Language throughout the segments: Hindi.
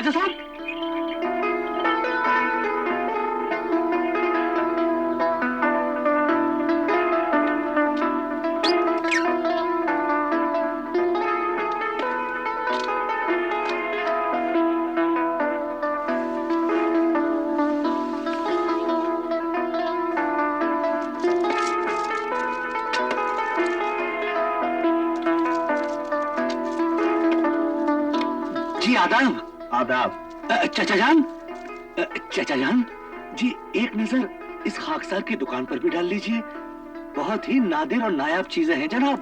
ख्वाजा साहब। जी आदाब। आदाब। चाचा जान, चाचा जान जी, एक नजर इस खाकसार की दुकान पर भी डाल लीजिए। बहुत ही नादिर और नायाब चीजें हैं जनाब।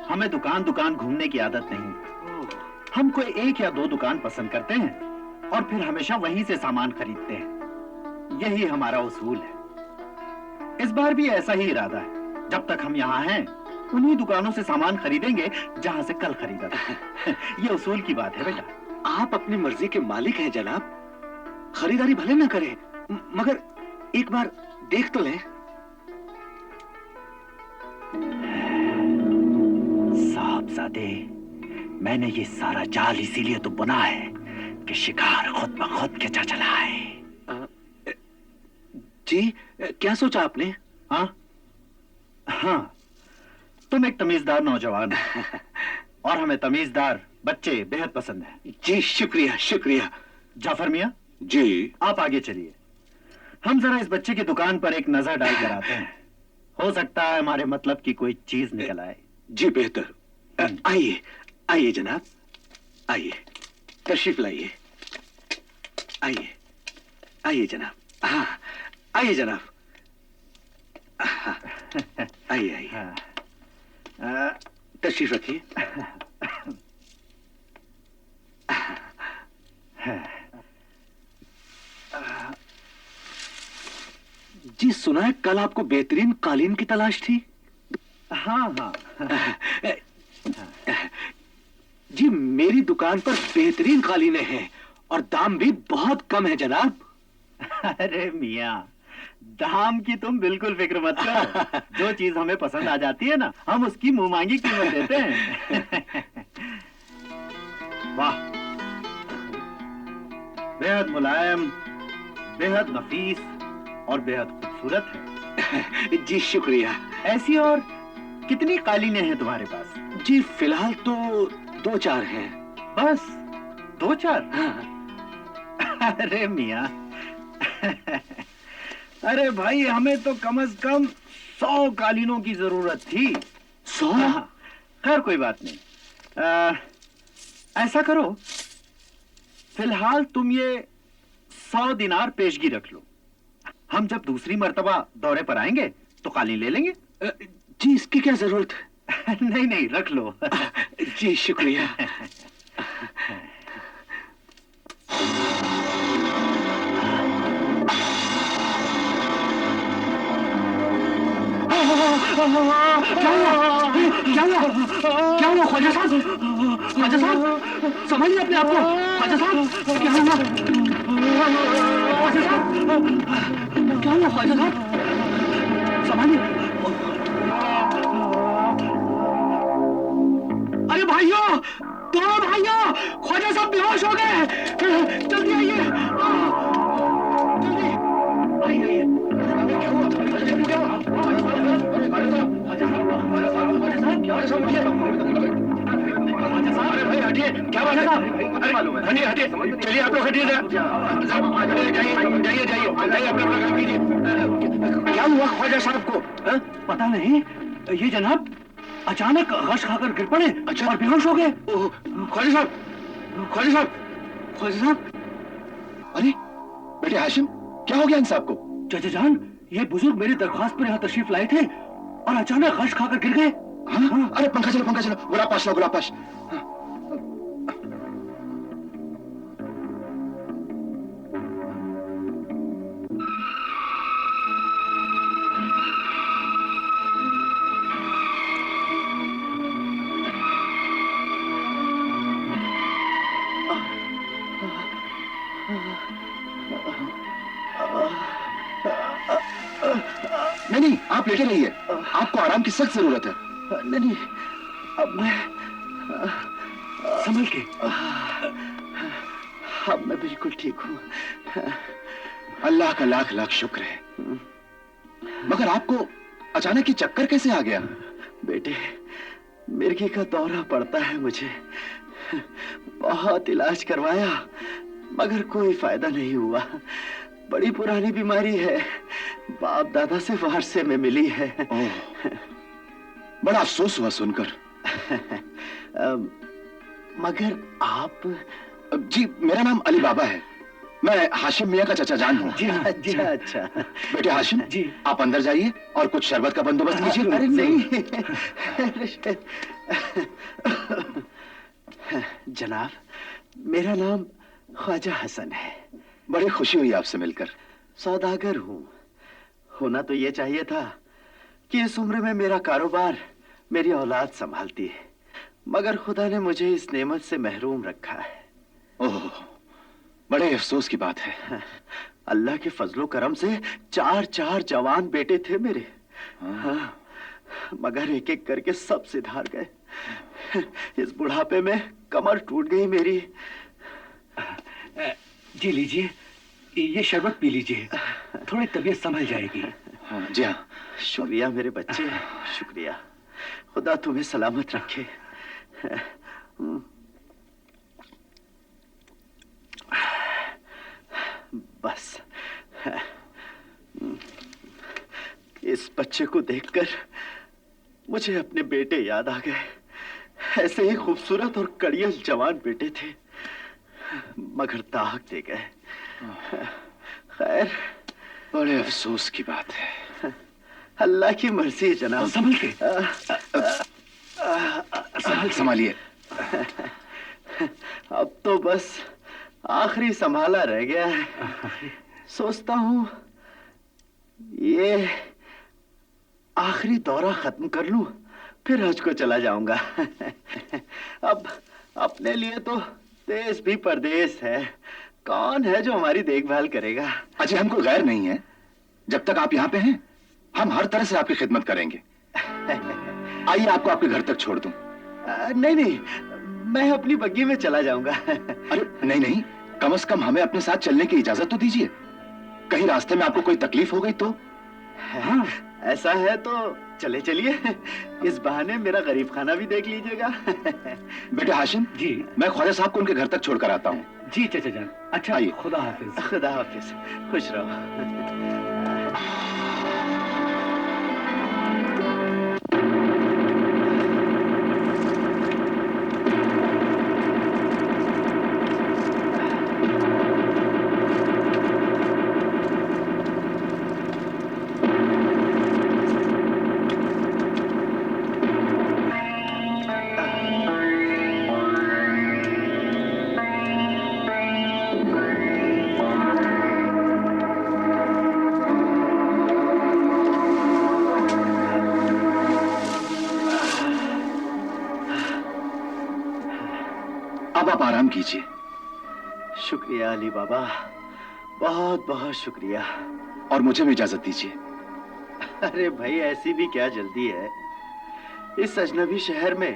हमें दुकान दुकान घूमने की आदत नहीं। हम कोई एक या दो दुकान पसंद करते हैं और फिर हमेशा वहीं से सामान खरीदते हैं। यही हमारा उसूल है। इस बार भी ऐसा ही इरादा है। जब तक हम यहाँ हैं, उन्हीं दुकानों से सामान खरीदेंगे जहाँ से कल खरीदा था। ये उसूल की बात है बेटा। आप अपनी मर्जी के मालिक हैं जनाब। खरीदारी भले ना करें, मगर एक बार देख तो लें। साहबजादे, मैंने ये सारा जाल इसीलिए तो बुना है कि शिकार खुद ब खुद खिंचा चला है। जी, क्या सोचा आपने? हाँ हाँ, तुम एक तमीजदार नौजवान हो और हमें तमीजदार बच्चे बेहद पसंद हैं। जी शुक्रिया शुक्रिया। जाफर मियाँ जी, आप आगे चलिए। हम जरा इस बच्चे की दुकान पर एक नजर डाल कर आते हैं। हो सकता है हमारे मतलब की कोई चीज निकल आए। जी बेहतर। आइए आइए जनाब, आइए, तशरीफ लाइए। आइए आइए जनाब। हाँ आइए जनाब। हाँ, आइए आइए, तशरीफ रखिए। जी सुना है कल आपको बेहतरीन कालीन की तलाश थी। हाँ हाँ। जी मेरी दुकान पर बेहतरीन कालीनें हैं और दाम भी बहुत कम है जनाब। अरे मियाँ, दाम की तुम बिल्कुल फिक्र मत करो। जो चीज हमें पसंद आ जाती है ना, हम उसकी मुंह मांगी कीमत देते हैं। वाह, बेहद मुलायम, बेहद नफीस और बेहद खूबसूरत है। जी शुक्रिया। ऐसी और कितनी कालीनें हैं तुम्हारे पास? जी फिलहाल तो 2-4 हैं। बस 2-4? हाँ। अरे मियाँ, अरे भाई, हमें तो कम से कम 100 कालीनों की जरूरत थी। 100? खैर कोई बात नहीं। ऐसा करो, फिलहाल तुम ये 100 दिनार पेशगी रख लो। हम जब दूसरी मर्तबा दौरे पर आएंगे तो कालीन ले लेंगे। जी इसकी क्या जरूरत है? नहीं नहीं, रख लो। जी शुक्रिया। क्या हुआ ख्वाजा साहब? ख्वाजा साहब संभालिए अपने आप को। ख्वाजा साहब क्या हुआ? ख्वाजा साहब क्या हुआ? ख्वाजा साहब संभालिए। अरे भाइयों, दोनों भाइयों, ख्वाजा साहब बेहोश हो गए। जल्दी आइए, जल्दी आइए। क्या हुआ? क्या हुआ? अरे भाई हटिए, क्या बात है? हटिए हटिए, चलिए आप लोग हटिए, जाइए जाइए अपना काम कीजिए। क्या हुआ ख्वाजा साहब को? पता नहीं, ये जनाब अचानक गश खाकर गिर पड़े। अच्छा। और बेहोश हो गए। ख्वाजा साहब, ख्वाजा साहब, ख्वाजा साहब। अरे बेटे हाशिम, क्या हो गया इन साहब को? चाचा जान, ये बुजुर्ग मेरी दरख्वास्त पर यहाँ तशरीफ लाए थे और अचानक गश खाकर गिर गए। हाँ? अरे पंखा चलो, गुलाब पाश लो, गुलाब पाश। नहीं, आप लेटे रहिए, आपको आराम की सख्त जरूरत है। नहीं, अब मैं संभल के। अब मैं बिल्कुल ठीक हूँ। अल्लाह का लाख लाख शुक्र है। मगर आपको अचानक ये चक्कर कैसे आ गया? बेटे, मिर्गी का दौरा पड़ता है मुझे। बहुत इलाज करवाया मगर कोई फायदा नहीं हुआ। बड़ी पुरानी बीमारी है, बाप दादा से वारसे में मिली है। ओह, बड़ा अफसोस हुआ सुनकर। मगर आप? जी, मेरा नाम अली बाबा है। मैं हाशिम मियां का चचा जान हूँ। जी हाँ, जी हाँ। अच्छा बेटे हाशिम जी, आप अंदर जाइए और कुछ शरबत का बंदोबस्त कीजिए। अरे नहीं जनाब, मेरा नाम ख्वाजा हसन है। बड़ी खुशी हुई आपसे मिलकर। सौदागर हूँ। होना तो ये चाहिए था कि इस उम्र में मेरा कारोबार मेरी औलाद संभालती है, मगर खुदा ने मुझे इस नेमत से महरूम रखा है। ओह, बड़े अफसोस की बात है। अल्लाह के फजलो करम से 4 जवान बेटे थे मेरे। हाँ, मगर एक एक करके सब सिधार गए। इस बुढ़ापे में कमर टूट गई मेरी। जी लीजिए, ये शरबत पी लीजिए, थोड़ी तबीयत संभल जाएगी। हाँ, जी हाँ। शुक्रिया मेरे बच्चे, शुक्रिया। खुदा तुम्हें सलामत रखे। बस इस बच्चे को देखकर मुझे अपने बेटे याद आ गए। ऐसे ही खूबसूरत और कड़ियल जवान बेटे थे, मगर दाग दे गए। खैर, बड़े अफसोस की बात है। अल्लाह की मर्जी है जनाब। संभल के, संभालिए। अब तो बस आखिरी संभाला रह गया है। सोचता हूँ ये आखिरी दौरा खत्म कर लूं, फिर हज को चला जाऊंगा। अब अपने लिए तो देश भी परदेश है, कौन है जो हमारी देखभाल करेगा? अच्छा, हम कोई गैर नहीं है। जब तक आप यहाँ पे हैं, हम हर तरह से आपकी खिदमत करेंगे। आइए, आपको आपके घर तक छोड़ दूं। नहीं नहीं, मैं अपनी बग्गी में चला जाऊंगा। अरे नहीं नहीं, कम से कम हमें अपने साथ चलने की इजाजत तो दीजिए। कहीं रास्ते में आपको कोई तकलीफ हो गई तो? हाँ, ऐसा है तो चले चलिए। इस बहाने मेरा गरीब खाना भी देख लीजिएगा। बेटे हाशिम जी, मैं ख्वाजा साहब को उनके घर तक छोड़ कर आता हूँ। जी चाचा जान। अच्छा, आइए। खुदा हाफिज। खुदा हाफिज, खुश रहो। अब आप आराम कीजिए। शुक्रिया अली बाबा, बहुत बहुत शुक्रिया। और मुझे भी इजाजत दीजिए। अरे भाई, ऐसी भी क्या जल्दी है? इस अजनबी शहर में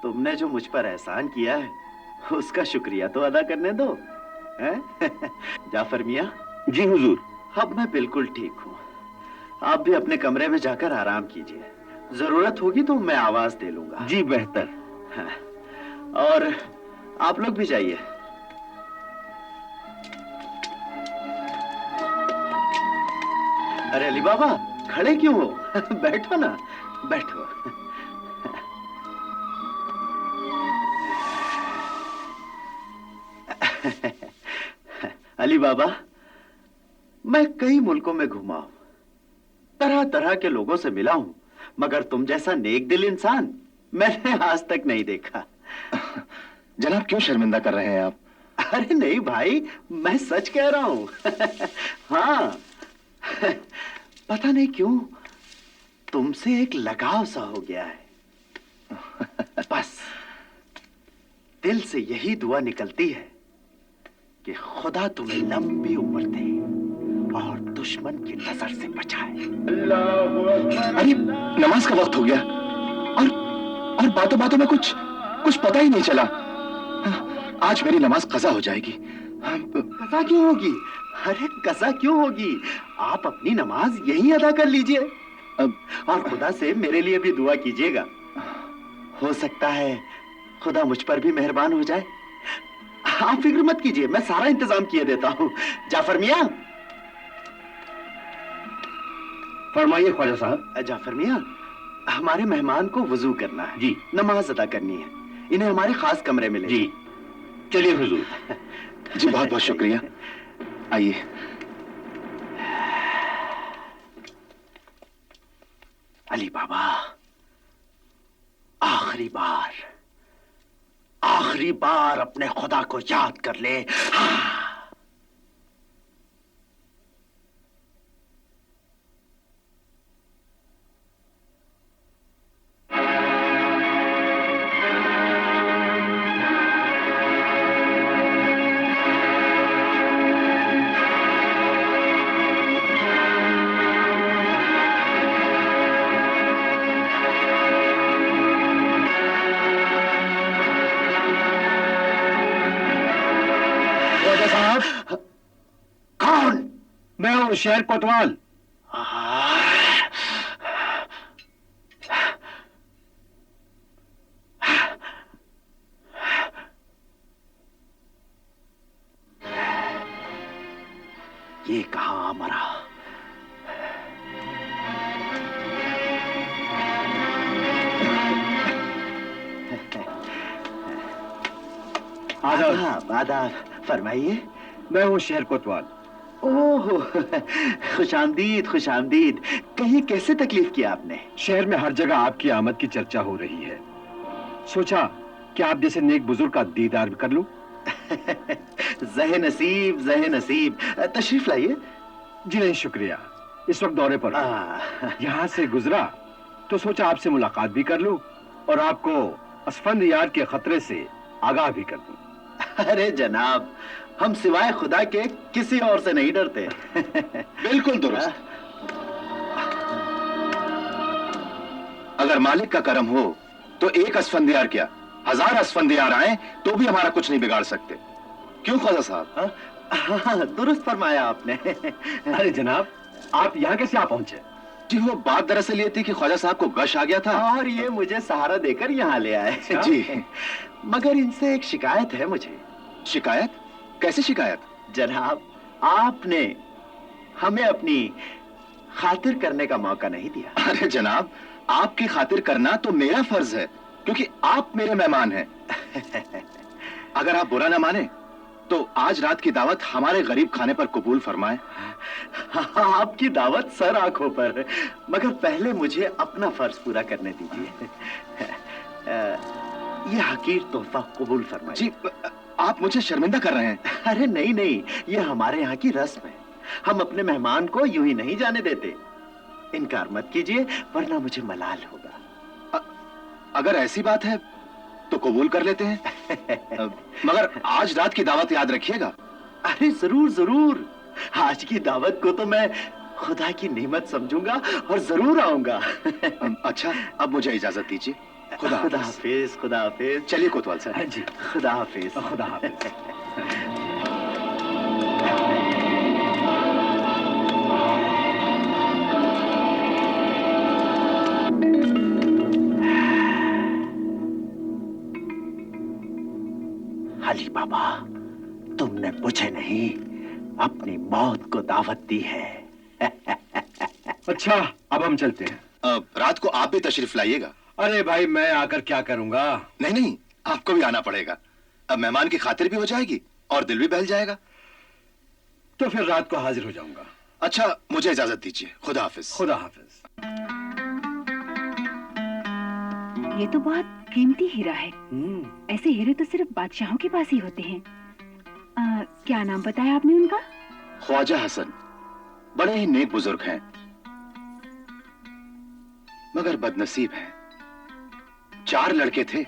तुमने जो मुझ पर एहसान किया है, उसका शुक्रिया तो अदा करने दो। हैं? जाफर मियाँ। जी हुजूर। अब मैं बिल्कुल ठीक हूँ। आप भी अपने कमरे में जाकर आराम कीजिए। जरूरत होगी तो मैं आवाज दे लूंगा। जी बेहतर। हाँ। और आप लोग भी जाइए। अरे अली बाबा, खड़े क्यों हो? बैठो ना, बैठो। अली बाबा, मैं कई मुल्कों में घूमा हूं, तरह तरह के लोगों से मिला हूं, मगर तुम जैसा नेक दिल इंसान मैंने आज तक नहीं देखा। जनाब, क्यों शर्मिंदा कर रहे हैं आप? अरे नहीं भाई, मैं सच कह रहा हूं। हाँ, पता नहीं क्यों तुमसे एक लगाव सा हो गया है। बस दिल से यही दुआ निकलती है कि खुदा तुम्हें लंबी उम्र दे और दुश्मन की नजर से बचाए। अरे नमाज का वक्त हो गया और बातों बातों में कुछ पता ही नहीं चला। आज मेरी नमाज कज़ा हो जाएगी। कज़ा क्यों होगी? अरे कज़ा क्यों होगी? आप अपनी नमाज यहीं अदा कर लीजिए और खुदा से मेरे लिए भी दुआ कीजिएगा। हो सकता है खुदा मुझ पर भी मेहरबान हो जाए। आप फिक्र मत कीजिए, मैं सारा इंतजाम किए देता हूँ। जाफर मियाँ। फरमाइए ख्वाजा साहब। जाफर मियाँ, हमारे मेहमान को वजू करना है जी। नमाज अदा करनी है। इन्हें हमारे खास कमरे में ले जी चलिए हुजूर। जी बहुत बहुत शुक्रिया। आइए। अली बाबा, आखिरी बार अपने खुदा को याद कर ले। हाँ। कौन? मैं हूँ शेर कोतवाल। ये कहाँ मरा? आदाब आदाब, फरमाइए। मैं हूँ शेर कोतवाल। ओह खुशामदीद खुशामदीद। कहीं कैसे तकलीफ किया आपने? शहर में हर जगह आपकी आमद की चर्चा हो रही है, सोचा कि आप जैसे नेक बुजुर्ग का दीदार भी कर लूं। जहे नसीब जहे नसीब। तशरीफ लाइए। जी नहीं शुक्रिया, इस वक्त दौरे पर यहाँ से गुजरा तो सोचा आपसे मुलाकात भी कर लूं और आपको असफंद यार के खतरे से आगाह भी कर दूं। अरे जनाब, हम सिवाय खुदा के किसी और से नहीं डरते। बिल्कुल दुरुस्त। अगर मालिक का करम हो तो एक असफंदियार क्या 1000 असफंदियार आए तो भी हमारा कुछ नहीं बिगाड़ सकते। क्यों ख्वाजा साहब? हाँ, दुरुस्त फरमाया आपने। अरे जनाब, आप यहाँ कैसे आ पहुंचे? जी वो बात दरअसल ये थी कि ख्वाजा साहब को गश आ गया था और ये मुझे सहारा देकर यहाँ ले आए। जी। मगर इनसे एक शिकायत है मुझे। शिकायत? कैसी शिकायत? जनाब, आपने हमें अपनी खातिर करने का मौका नहीं दिया। अरे जनाब, आपकी खातिर करना तो मेरा फर्ज है क्योंकि आप मेरे मेहमान हैं। अगर आप बुरा ना माने तो आज रात की दावत हमारे गरीब खाने पर कबूल फरमाएं। आपकी दावत सर आंखों पर, मगर पहले मुझे अपना फर्ज पूरा करने दीजिए। यह हकीर तोहफा कबूल फरमाइए। जी, आप मुझे शर्मिंदा कर रहे हैं। अरे नहीं नहीं, यह हमारे यहाँ की रस्म है। हम अपने मेहमान को यूं ही नहीं जाने देते। इनकार मत कीजिए वरना मुझे मलाल होगा। अगर ऐसी बात है तो कबूल कर लेते हैं। मगर आज रात की दावत याद रखिएगा। अरे जरूर जरूर, आज की दावत को तो मैं खुदा की नेमत समझूंगा और जरूर आऊंगा। अच्छा, अब मुझे इजाजत दीजिए। खुदा हाफिज। खुदा हाफिज। चलिए कोतवाल साहब। जी खुदा हाफिज। खुदा हाफिज। अली बाबा, तुमने मुझे नहीं अपनी मौत को दावत दी है। अच्छा, अब हम चलते हैं। रात को आप भी तशरीफ लाइएगा। अरे भाई, मैं आकर क्या करूंगा? नहीं नहीं, आपको भी आना पड़ेगा। अब मेहमान की खातिर भी हो जाएगी और दिल भी बहल जाएगा। तो फिर रात को हाजिर हो जाऊंगा। अच्छा, मुझे इजाजत दीजिए। खुदा हाफिज। खुदा हाफिज। ये तो बहुत कीमती हीरा है। ऐसे हीरे तो सिर्फ बादशाहों के पास ही होते हैं। क्या नाम बताया आपने उनका? ख्वाजा हसन। बड़े ही नेक बुजुर्ग हैं, मगर बदनसीब हैं। 4 लड़के थे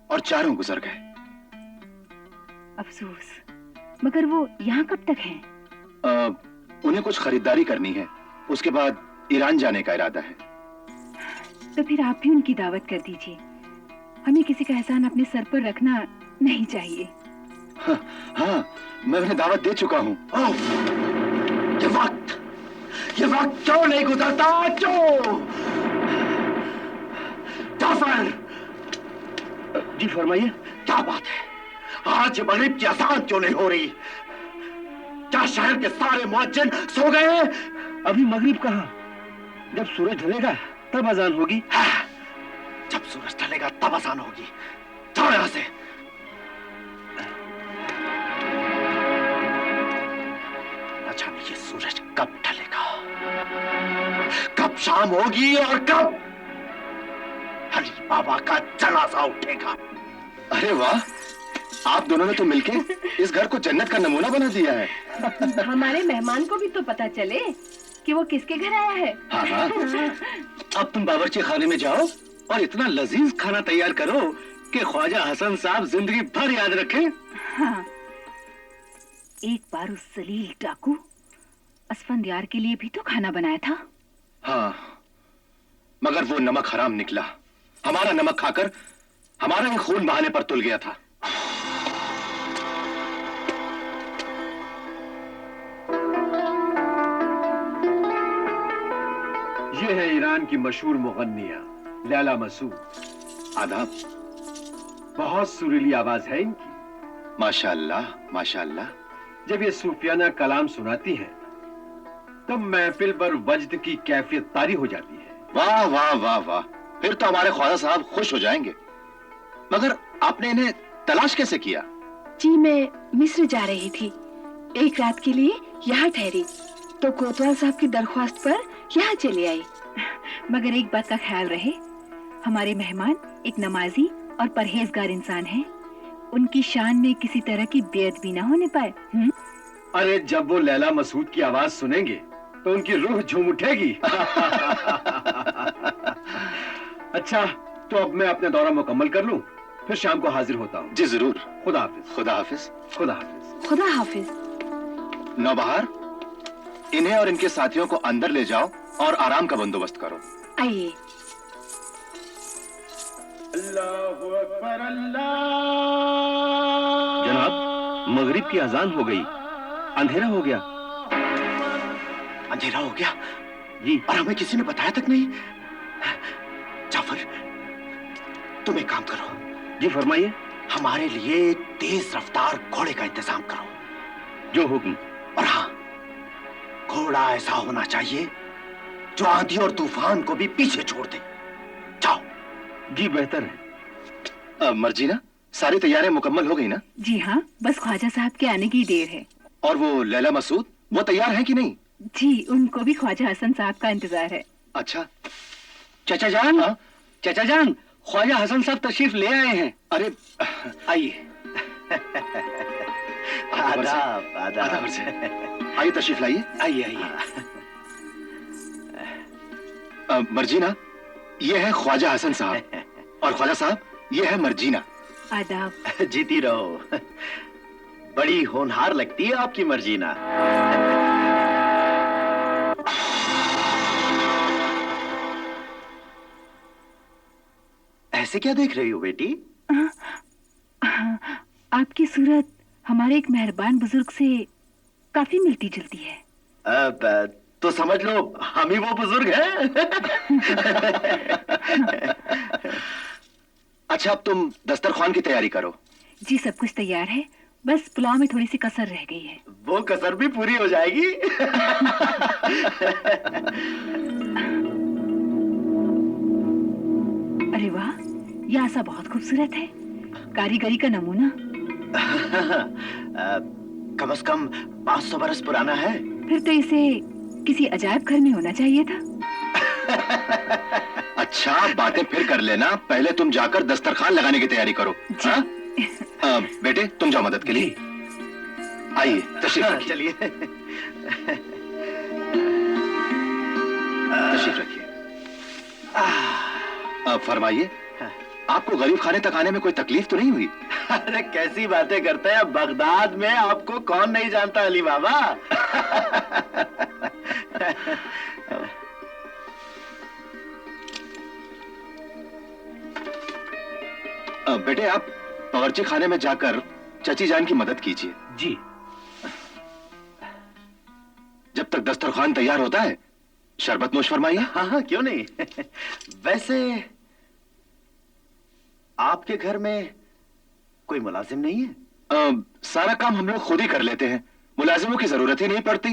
और चारों गुजर गए। अफसोस, मगर वो यहाँ कब तक हैं? उन्हें कुछ खरीदारी करनी है, उसके बाद ईरान जाने का इरादा है। तो फिर आप भी उनकी दावत कर दीजिए। हमें किसी का एहसान अपने सर पर रखना नहीं चाहिए। हाँ, मैं उन्हें दावत दे चुका हूँ। ये वक्त क्यों नहीं गुजरता? क्यों? जाफर! जी फरमाइए। क्या बात है, आज मगरिब की अज़ान क्यों नहीं हो रही? क्या शहर के सारे मुअज्जिन सो गए? अभी मगरिब कहाँ, जब सूरज ढलेगा तब अजान होगी। जब सूरज ढलेगा तब अज़ान होगी। जाओ यहां से। न जाने ये सूरज कब ढलेगा, कब शाम होगी और कब अली बाबा का जनाजा उठेगा। अरे वाह, आप दोनों ने तो मिलके इस घर को जन्नत का नमूना बना दिया है। हमारे मेहमान को भी तो पता चले कि वो किसके घर आया है। हाँ हाँ। अब तुम बावर्ची खाने में जाओ और इतना लजीज खाना तैयार करो कि ख्वाजा हसन साहब जिंदगी भर याद रखें। हाँ, एक बार उस जलील डाकू असफंदियार के लिए भी तो खाना बनाया था। हाँ, मगर वो नमक हराम निकला। हमारा नमक खाकर हमारा ही खून बहाने पर तुल गया था। ये है ईरान की मशहूर मुगन्निया लैला मसूद। आदाब। बहुत सुरीली आवाज है इनकी। माशाअल्लाह, माशाअल्लाह। जब ये सूफियाना कलाम सुनाती हैं, तब महफिल पर वज्द की कैफियत तारी हो जाती है। वाह वाह वाह वाह, फिर तो हमारे ख्वाजा साहब खुश हो जाएंगे। मगर आपने इन्हें तलाश कैसे किया? जी, मैं मिस्र जा रही थी, एक रात के लिए यहाँ ठहरी तो कोतवाल साहब की दरख्वास्त पर यहाँ चली आई। मगर एक बात का ख्याल रहे, हमारे मेहमान एक नमाजी और परहेजगार इंसान हैं। उनकी शान में किसी तरह की बेअदबी भी ना होने पाए। अरे जब वो लैला मसूद की आवाज सुनेंगे तो उनकी रूह झूम उठेगी। अच्छा, तो अब मैं अपना दौरा मुकम्मल कर लूं, फिर शाम को हाजिर होता हूँ। जी जरूर। खुदा हाफिज। खुदा हाफिज। खुदा हाफिज। खुदा हाफिज। नौबहार, इन्हें और इनके साथियों को अंदर ले जाओ और आराम का बंदोबस्त करो। आइए। अल्लाहु अकबर अल्लाह। जनाब, मगरिब की अजान हो गई, अंधेरा हो गया। अंधेरा हो गया जी, और हमें किसी ने बताया तक नहीं। जाफर, तुम एक काम करो, जी फरमाइए। हमारे लिए तेज रफ्तार घोड़े का इंतजाम करो। जो हुक्म। और हाँ, घोड़ा ऐसा होना चाहिए जो आंधी और तूफान को भी पीछे छोड़ दे। जाओ। जी बेहतर है। मर्जीना, सारी तैयारियां मुकम्मल हो गई ना? जी हाँ, बस ख्वाजा साहब के आने की देर है। और वो लैला मसूद, वो तैयार हैं कि नहीं? जी, उनको भी ख्वाजा हसन साहब का इंतजार है। अच्छा। चाचा जान, हाँ? चाचा जान, ख्वाजा हसन साहब तशरीफ ले आए हैं। अरे आइए। आदाब, आदाब से। आइए, तशरीफ लाइए। आइए आइए। मर्जीना, ये है ख्वाजा हसन साहब और ख्वाजा साहब ये है मर्जीना। आदाब। जीती रहो। बड़ी होनहार लगती है आपकी मर्जीना। ऐसे क्या देख रही हो बेटी? आपकी सूरत हमारे एक मेहरबान बुजुर्ग से काफी मिलती जुलती है। अब तो समझ लो हम ही वो बुजुर्ग हैं। अच्छा, अब तुम दस्तरखान की तैयारी करो। जी, सब कुछ तैयार है, बस पुलाव में थोड़ी सी कसर रह गई है। वो कसर भी पूरी हो जाएगी। अरे वाह, यह आसा बहुत खूबसूरत है, कारीगरी का नमूना। कम से कम 500 बरस पुराना है। फिर तो इसे किसी अजायब घर में होना चाहिए था। अच्छा, बातें फिर कर लेना, पहले तुम जाकर दस्तरखान लगाने की तैयारी करो। जी। हाँ? बेटे, तुम जाओ मदद के लिए। आइए, तशरीफ रखिए। चलिए। तशरीफ रखिए। फरमाइए, आपको गरीब खाने तक आने में कोई तकलीफ तो नहीं हुई? अरे कैसी बातें करते हैं, बगदाद में आपको कौन नहीं जानता अली बाबा। बेटे, आप बावर्ची खाने में जाकर चची जान की मदद कीजिए। जी। जब तक दस्तरखान तैयार होता है, शरबत नोश फरमाइए। हाँ हाँ, क्यों नहीं। वैसे आपके घर में कोई मुलाजिम नहीं है? सारा काम हम लोग खुद ही कर लेते हैं, मुलाजिमों की जरूरत ही नहीं पड़ती।